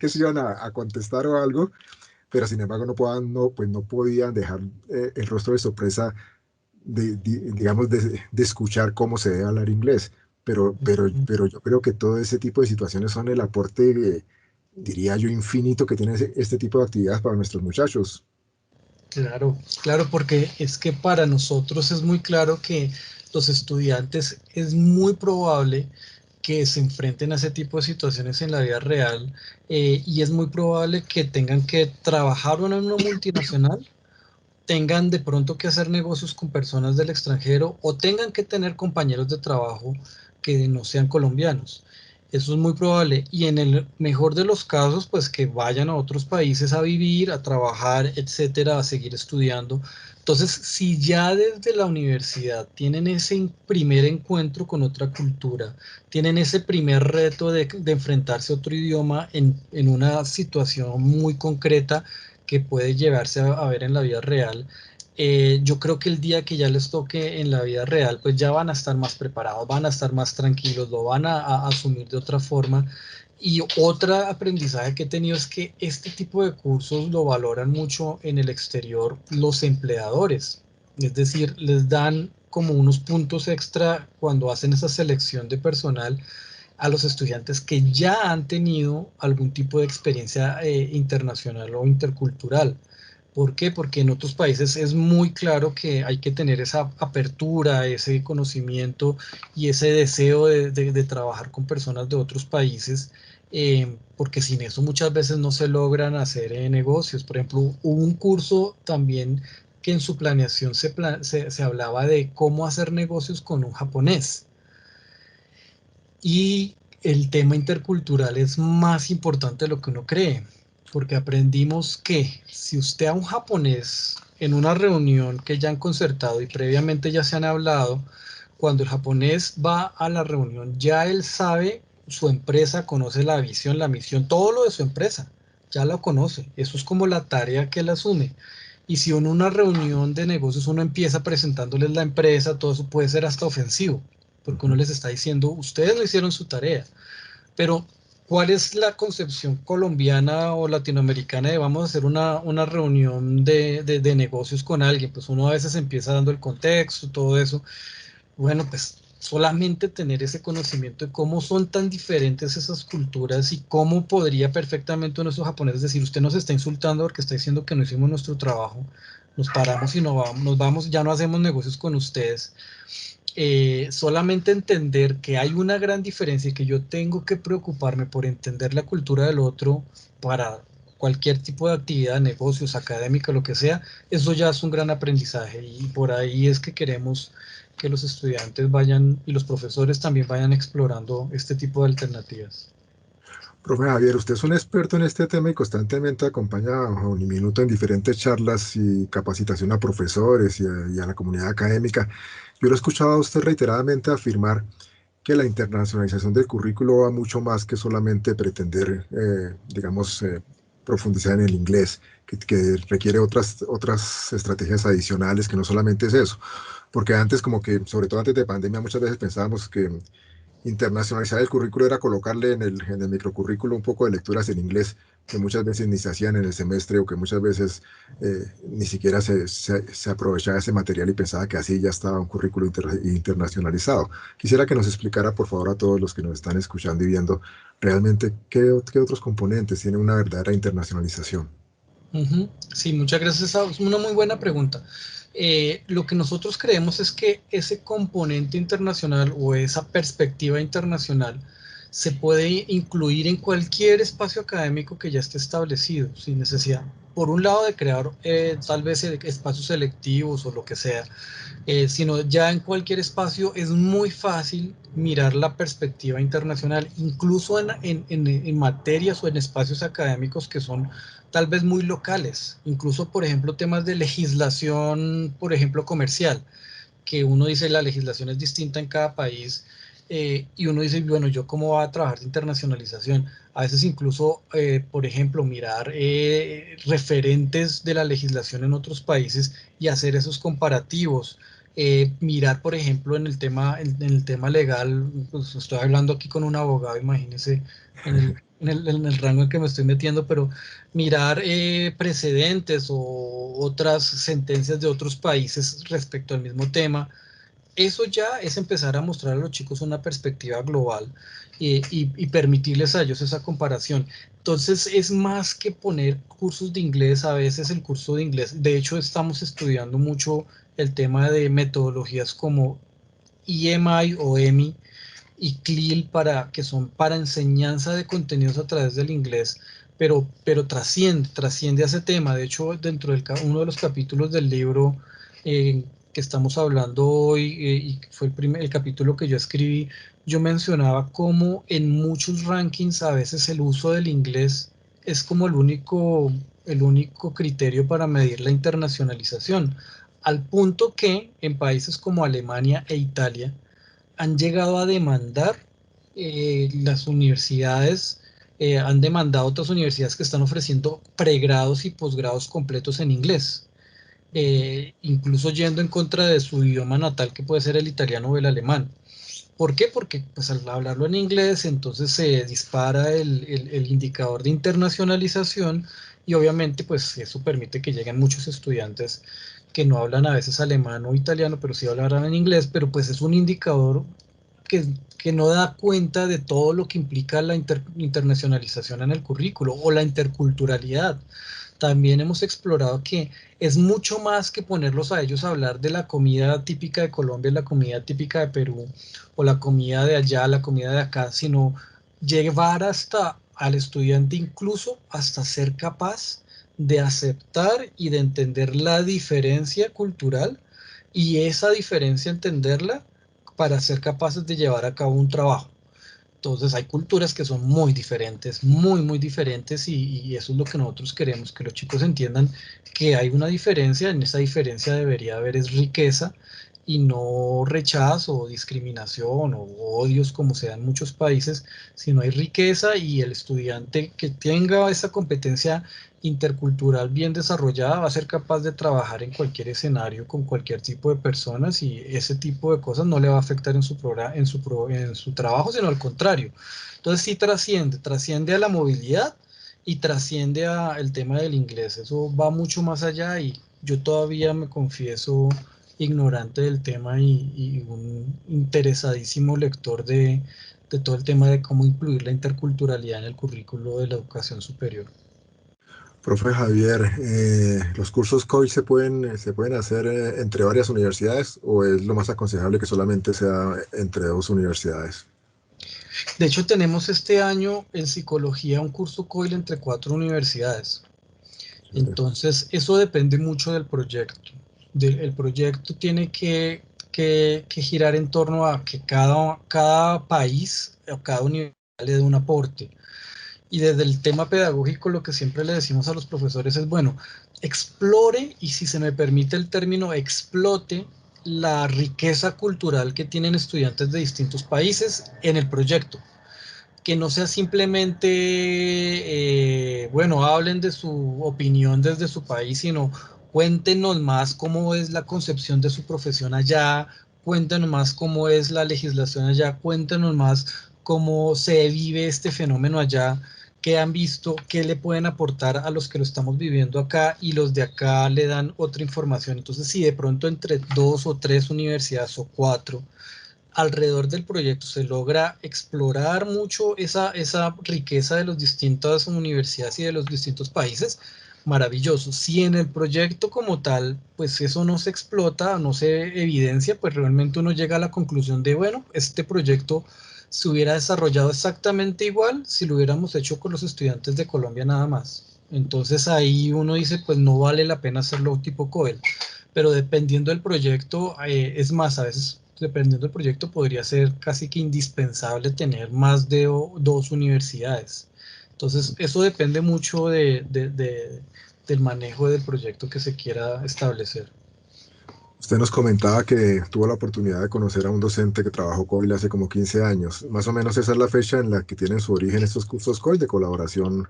Speaker 1: se iban a contestar o algo, pero sin embargo pues no podían dejar el rostro de sorpresa digamos, de escuchar cómo se debe hablar inglés. Pero yo creo que todo ese tipo de situaciones son el aporte, diría yo, infinito que tiene este tipo de actividades para nuestros muchachos.
Speaker 2: Claro, claro, porque es que para nosotros es muy claro que los estudiantes es muy probable que se enfrenten a ese tipo de situaciones en la vida real y es muy probable que tengan que trabajar en una multinacional, tengan de pronto que hacer negocios con personas del extranjero o tengan que tener compañeros de trabajo que no sean colombianos. Eso es muy probable. Y en el mejor de los casos, pues que vayan a otros países a vivir, a trabajar, etcétera, a seguir estudiando. Entonces, si ya desde la universidad tienen ese primer encuentro con otra cultura, tienen ese primer reto de enfrentarse a otro idioma en una situación muy concreta que puede llevarse a ver en la vida real, yo creo que el día que ya les toque en la vida real, pues ya van a estar más preparados, van a estar más tranquilos, lo van a asumir de otra forma. Y otro aprendizaje que he tenido es que este tipo de cursos lo valoran mucho en el exterior los empleadores. Es decir, les dan como unos puntos extra cuando hacen esa selección de personal a los estudiantes que ya han tenido algún tipo de experiencia internacional o intercultural. ¿Por qué? Porque en otros países es muy claro que hay que tener esa apertura, ese conocimiento y ese deseo de trabajar con personas de otros países, porque sin eso muchas veces no se logran hacer negocios. Por ejemplo, hubo un curso también que en su planeación se hablaba de cómo hacer negocios con un japonés. Y el tema intercultural es más importante de lo que uno cree, porque aprendimos que si usted a un japonés en una reunión que ya han concertado y previamente ya se han hablado, cuando el japonés va a la reunión, ya él sabe su empresa, conoce la visión, la misión, todo lo de su empresa, ya lo conoce. Eso es como la tarea que él asume. Y si en una reunión de negocios uno empieza presentándoles la empresa, todo eso puede ser hasta ofensivo, porque uno
Speaker 1: Ujú.
Speaker 2: les está diciendo, ustedes no hicieron su tarea. Pero, ¿cuál es la concepción colombiana o latinoamericana de vamos a hacer una reunión de negocios con alguien? Pues uno a veces empieza dando el contexto, todo eso. Bueno, pues solamente tener ese conocimiento de cómo son tan diferentes esas culturas y cómo podría perfectamente uno de esos japoneses decir, usted nos está insultando porque está diciendo que no hicimos nuestro trabajo, nos paramos y nos vamos, ya no hacemos negocios con ustedes. Solamente entender que hay una gran diferencia y que yo tengo que preocuparme por entender la cultura del otro para cualquier tipo de actividad, negocios, académica, lo que sea, eso ya es un gran aprendizaje y por ahí es que queremos que los estudiantes vayan y los profesores también vayan explorando este tipo de alternativas.
Speaker 1: Profe Javier, usted es un experto en este tema y constantemente acompaña a Uniminuto en diferentes charlas y capacitación a profesores y a la comunidad académica. Yo lo he escuchado a usted reiteradamente afirmar que la internacionalización del currículo va mucho más que solamente pretender, digamos, profundizar en el inglés, que requiere otras estrategias adicionales, que no solamente es eso. Porque antes, como que, sobre todo antes de pandemia, muchas veces pensábamos que internacionalizar el currículo era colocarle en el microcurrículo un poco de lecturas en inglés, que muchas veces ni se hacían en el semestre o que muchas veces ni siquiera se aprovechaba ese material y pensaba que así ya estaba un currículo internacionalizado. Quisiera que nos explicara, por favor, a todos los que nos están escuchando y viendo, realmente qué otros componentes tiene una verdadera internacionalización.
Speaker 2: Ujú. Sí, muchas gracias. Esa es una muy buena pregunta. Lo que nosotros creemos es que ese componente internacional o esa perspectiva internacional se puede incluir en cualquier espacio académico que ya esté establecido, sin necesidad, por un lado, de crear tal vez espacios selectivos o lo que sea, sino ya en cualquier espacio es muy fácil mirar la perspectiva internacional, incluso en materias o en espacios académicos que son tal vez muy locales, incluso por ejemplo temas de legislación, por ejemplo comercial, que uno dice la legislación es distinta en cada país, y uno dice, bueno, ¿yo cómo voy a trabajar de internacionalización? A veces incluso, por ejemplo, mirar referentes de la legislación en otros países y hacer esos comparativos. Mirar, por ejemplo, en el tema legal, pues estoy hablando aquí con un abogado, imagínense en el rango en que me estoy metiendo, pero mirar precedentes o otras sentencias de otros países respecto al mismo tema, eso ya es empezar a mostrar a los chicos una perspectiva global y permitirles a ellos esa comparación. Entonces es más que poner cursos de inglés, a veces el curso de inglés, de hecho estamos estudiando mucho el tema de metodologías como EMI o EMI y CLIL que son para enseñanza de contenidos a través del inglés, pero trasciende a ese tema. De hecho, dentro de uno de los capítulos del libro, que estamos hablando hoy, y fue el capítulo que yo escribí, yo mencionaba cómo en muchos rankings a veces el uso del inglés es como el único criterio para medir la internacionalización, al punto que en países como Alemania e Italia han llegado a demandar las universidades, han demandado otras universidades que están ofreciendo pregrados y posgrados completos en inglés, incluso yendo en contra de su idioma natal, que puede ser el italiano o el alemán. ¿Por qué? Porque pues, al hablarlo en inglés, entonces se dispara el indicador de internacionalización y obviamente pues eso permite que lleguen muchos estudiantes que no hablan a veces alemán o italiano, pero sí hablarán en inglés, pero pues es un indicador que, que no da cuenta de todo lo que implica la internacionalización en el currículo o la interculturalidad. También hemos explorado que es mucho más que ponerlos a ellos a hablar de la comida típica de Colombia, la comida típica de Perú, o la comida de allá, la comida de acá, sino llevar hasta al estudiante incluso hasta ser capaz de aceptar y de entender la diferencia cultural y esa diferencia entenderla para ser capaces de llevar a cabo un trabajo. Entonces hay culturas que son muy diferentes, muy diferentes y eso es lo que nosotros queremos, que los chicos entiendan que hay una diferencia, en esa diferencia debería haber es riqueza y no rechazo o discriminación o odios como se da en muchos países, sino hay riqueza y el estudiante que tenga esa competencia intercultural bien desarrollada va a ser capaz de trabajar en cualquier escenario con cualquier tipo de personas y ese tipo de cosas no le va a afectar en en su trabajo, sino al contrario. Entonces sí trasciende a la movilidad y trasciende al tema del inglés. Eso va mucho más allá y yo todavía me confieso ignorante del tema y un interesadísimo lector de todo el tema de cómo incluir la interculturalidad en el currículo de la educación superior.
Speaker 1: Profe Javier, ¿los cursos COIL se pueden hacer entre varias universidades o es lo más aconsejable que solamente sea entre dos universidades?
Speaker 2: De hecho, tenemos este año en psicología un curso COIL entre 4 universidades.
Speaker 1: Chévere.
Speaker 2: Entonces, eso depende mucho del proyecto. El proyecto tiene que girar en torno a que cada país o cada universidad le dé un aporte. Y desde el tema pedagógico, lo que siempre le decimos a los profesores es, bueno, explore y si se me permite el término, explote la riqueza cultural que tienen estudiantes de distintos países en el proyecto, que no sea simplemente, bueno, hablen de su opinión desde su país, sino cuéntenos más cómo es la concepción de su profesión allá, cuéntenos más cómo es la legislación allá, cuéntenos más cómo se vive este fenómeno allá, qué han visto, qué le pueden aportar a los que lo estamos viviendo acá y los de acá le dan otra información. Entonces, si de pronto entre 2 o 3 universidades o 4 alrededor del proyecto se logra explorar mucho esa riqueza de las distintas universidades y de los distintos países, maravilloso. Si en el proyecto como tal, pues eso no se explota, no se evidencia, pues realmente uno llega a la conclusión de, bueno, este proyecto se hubiera desarrollado exactamente igual si lo hubiéramos hecho con los estudiantes de Colombia nada más. Entonces ahí uno dice, pues no vale la pena hacerlo tipo COEL, pero dependiendo del proyecto, es más, a veces dependiendo del proyecto podría ser casi que indispensable tener más de 2 universidades. Entonces, eso depende mucho del manejo del proyecto que se quiera establecer.
Speaker 1: Usted nos comentaba que tuvo la oportunidad de conocer a un docente que trabajó COIL hace como 15 años. Más o menos esa es la fecha en la que tienen su origen estos cursos COIL de colaboración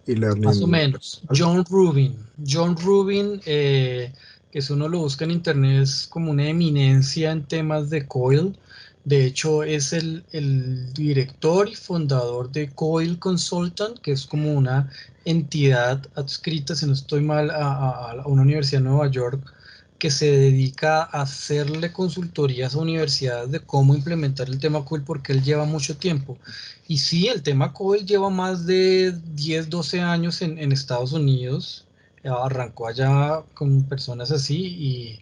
Speaker 1: y
Speaker 2: Más o
Speaker 1: learning.
Speaker 2: menos. John Rubin, que si uno lo busca en internet es como una eminencia en temas de COIL. De hecho, es el director y fundador de COIL Consultant, que es como una entidad adscrita, si no estoy mal, a una universidad de Nueva York, que se dedica a hacerle consultorías a universidades de cómo implementar el tema COIL, porque él lleva mucho tiempo. Y sí, el tema COBOL lleva más de 10, 12 años en Estados Unidos. Arrancó allá con personas así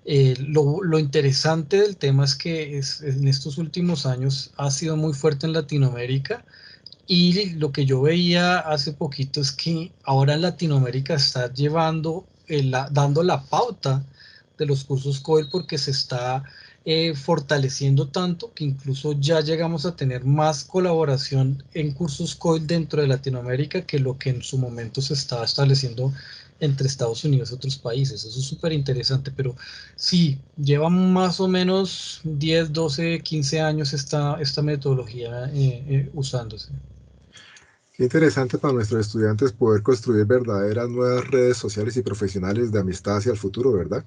Speaker 2: y lo interesante del tema es que en estos últimos años ha sido muy fuerte en Latinoamérica y lo que yo veía hace poquito es que ahora en Latinoamérica está dando la pauta de los cursos COIL porque se está fortaleciendo tanto que incluso ya llegamos a tener más colaboración en cursos COIL dentro de Latinoamérica que lo que en su momento se estaba estableciendo entre Estados Unidos y otros países. Eso es súper interesante, pero sí, lleva más o menos 10, 12, 15 años esta metodología usándose.
Speaker 1: Qué interesante para nuestros estudiantes poder construir verdaderas nuevas redes sociales y profesionales de amistad hacia el futuro, ¿verdad?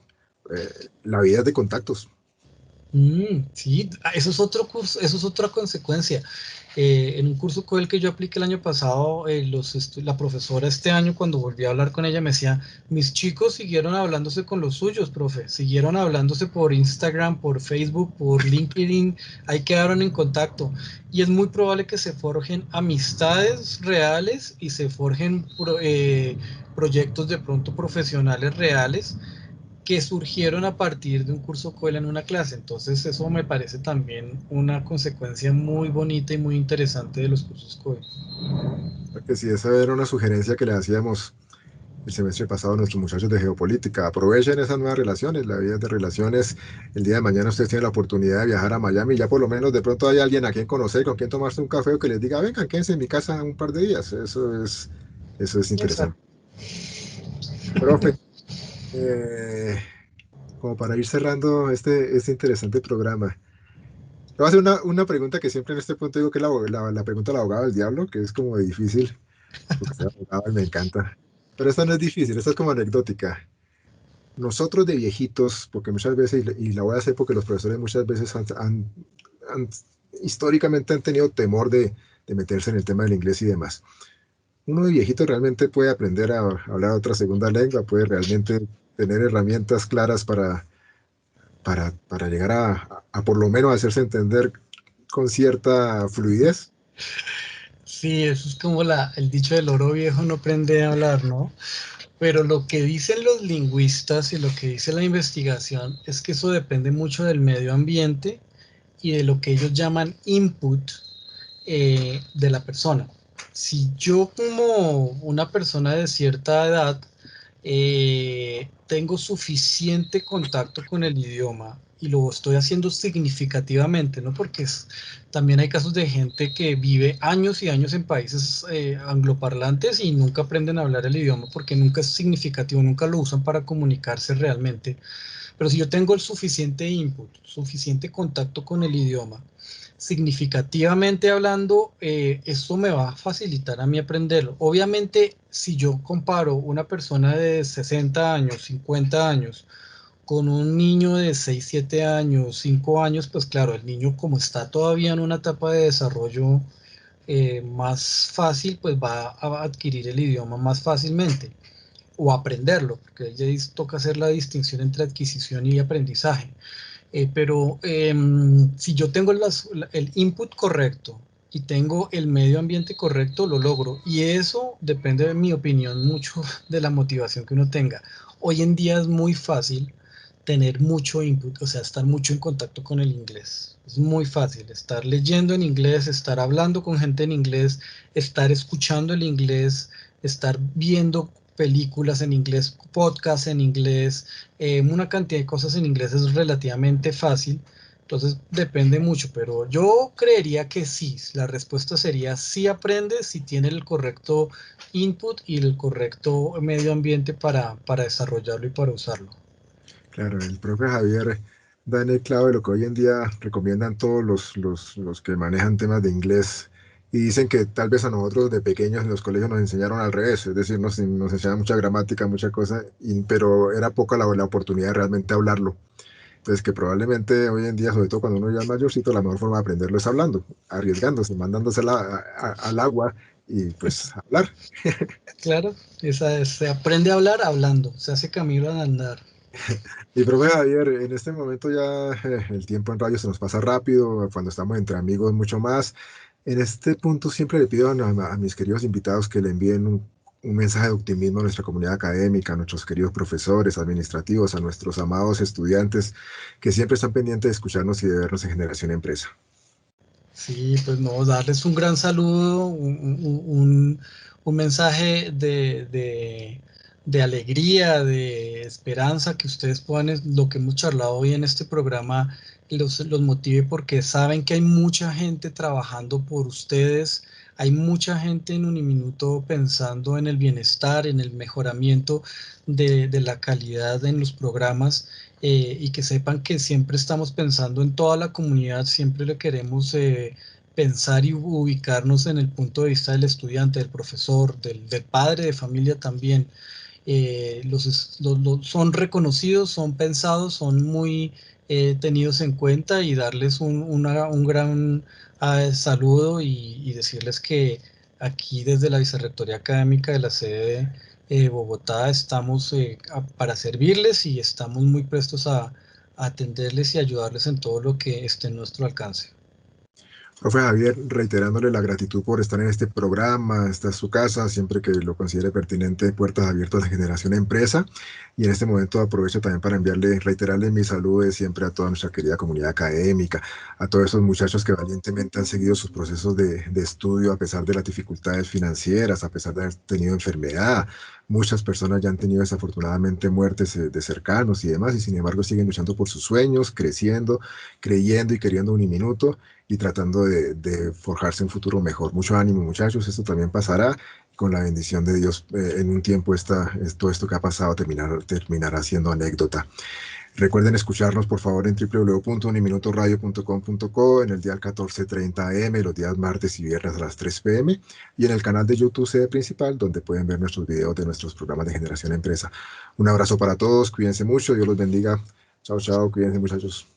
Speaker 1: La vida es de contactos.
Speaker 2: Sí, eso es otro curso, eso es otra consecuencia. En un curso con el que yo apliqué el año pasado, la profesora este año cuando volví a hablar con ella me decía, mis chicos siguieron hablándose con los suyos, profe, siguieron hablándose por Instagram, por Facebook, por LinkedIn, ahí quedaron en contacto. Y es muy probable que se forjen amistades reales y se forjen proyectos de pronto profesionales reales que surgieron a partir de un curso COEL en una clase. Entonces eso me parece también una consecuencia muy bonita y muy interesante de los cursos COEL.
Speaker 1: Porque si esa era una sugerencia que le hacíamos el semestre pasado a nuestros muchachos de geopolítica, aprovechen esas nuevas relaciones, la vida es de relaciones. El día de mañana ustedes tienen la oportunidad de viajar a Miami, ya por lo menos de pronto hay alguien a quien conocer, con quien tomarse un café o que les diga, vengan, quédense en mi casa un par de días. Eso es interesante.
Speaker 2: Exacto.
Speaker 1: Profe, eh, como para ir cerrando este interesante programa, le voy a hacer una pregunta que siempre en este punto digo que es la pregunta del abogado del diablo, que es como difícil, porque soy abogado y me encanta. Pero esta no es difícil, esta es como anecdótica. Nosotros de viejitos, porque muchas veces, y la voy a hacer porque los profesores muchas veces han- históricamente han tenido temor de meterse en el tema del inglés y demás. Uno de viejito realmente puede aprender a hablar otra segunda lengua, puede realmente tener herramientas claras para llegar a por lo menos hacerse entender con cierta fluidez.
Speaker 2: Sí, eso es como el dicho del oro viejo no aprende a hablar, ¿no? Pero lo que dicen los lingüistas y lo que dice la investigación es que eso depende mucho del medio ambiente y de lo que ellos llaman input de la persona. Si yo como una persona de cierta edad tengo suficiente contacto con el idioma y lo estoy haciendo significativamente, ¿no? Porque también hay casos de gente que vive años y años en países angloparlantes y nunca aprenden a hablar el idioma porque nunca es significativo, nunca lo usan para comunicarse realmente. Pero si yo tengo el suficiente input, suficiente contacto con el idioma, significativamente hablando, esto me va a facilitar a mí aprenderlo. Obviamente, si yo comparo una persona de 60 años, 50 años, con un niño de 6 7 años, 5 años, pues claro, el niño como está todavía en una etapa de desarrollo más fácil, pues va a adquirir el idioma más fácilmente o aprenderlo, porque ya toca hacer la distinción entre adquisición y aprendizaje. Pero si yo tengo el input correcto y tengo el medio ambiente correcto, lo logro. Y eso depende, de mi opinión, mucho de la motivación que uno tenga. Hoy en día es muy fácil tener mucho input, o sea, estar mucho en contacto con el inglés. Es muy fácil estar leyendo en inglés, estar hablando con gente en inglés, estar escuchando el inglés, estar viendo películas en inglés, podcasts en inglés, una cantidad de cosas en inglés es relativamente fácil, entonces depende mucho, pero yo creería que sí, la respuesta sería sí aprende si tiene el correcto input y el correcto medio ambiente para desarrollarlo y para usarlo.
Speaker 1: Claro, el profe Javier da en el clavo de lo que hoy en día recomiendan todos los que manejan temas de inglés y dicen que tal vez a nosotros de pequeños en los colegios nos enseñaron al revés, es decir, nos enseñaban mucha gramática, mucha cosa, pero era poca la oportunidad de realmente hablarlo. Entonces que probablemente hoy en día, sobre todo cuando uno ya es mayorcito, la mejor forma de aprenderlo es hablando, arriesgándose, mandándosela al agua y pues hablar.
Speaker 2: Claro, se aprende a hablar hablando, se hace camino al andar.
Speaker 1: Y profe Javier, en este momento ya el tiempo en radio se nos pasa rápido, cuando estamos entre amigos mucho más. En este punto siempre le pido a mis queridos invitados que le envíen un mensaje de optimismo a nuestra comunidad académica, a nuestros queridos profesores, administrativos, a nuestros amados estudiantes que siempre están pendientes de escucharnos y de vernos en Generación Empresa.
Speaker 2: Sí, pues no, darles un gran saludo, un mensaje de alegría, de esperanza, que ustedes puedan, lo que hemos charlado hoy en este programa, los motive porque saben que hay mucha gente trabajando por ustedes, hay mucha gente en Uniminuto pensando en el bienestar, en el mejoramiento de la calidad en los programas, y que sepan que siempre estamos pensando en toda la comunidad, siempre le queremos pensar y ubicarnos en el punto de vista del estudiante, del profesor, del padre de familia también. Son reconocidos, son pensados, son muy tenidos en cuenta, y darles un gran saludo, y decirles que aquí desde la Vicerrectoría Académica de la sede de Bogotá estamos para servirles, y estamos muy prestos a atenderles y ayudarles en todo lo que esté en nuestro alcance.
Speaker 1: Profe Javier, reiterándole la gratitud por estar en este programa, esta es su casa, siempre que lo considere pertinente, puertas abiertas de Generación Empresa. Y en este momento aprovecho también para reiterarle mi saludo de siempre a toda nuestra querida comunidad académica, a todos esos muchachos que valientemente han seguido sus procesos de estudio a pesar de las dificultades financieras, a pesar de haber tenido enfermedad. Muchas personas ya han tenido desafortunadamente muertes de cercanos y demás, y sin embargo siguen luchando por sus sueños, creciendo, creyendo y queriendo un minuto y tratando de forjarse un futuro mejor. Mucho ánimo, muchachos, esto también pasará. Con la bendición de Dios, en un tiempo todo esto que ha pasado terminará siendo anécdota. Recuerden escucharnos, por favor, en www.uniminutoradio.com.co, en el día 14:30 AM, los días martes y viernes a las 3 p.m. y en el canal de YouTube Sede Principal, donde pueden ver nuestros videos de nuestros programas de Generación Empresa. Un abrazo para todos, cuídense mucho, Dios los bendiga. Chao, chao, cuídense, muchachos.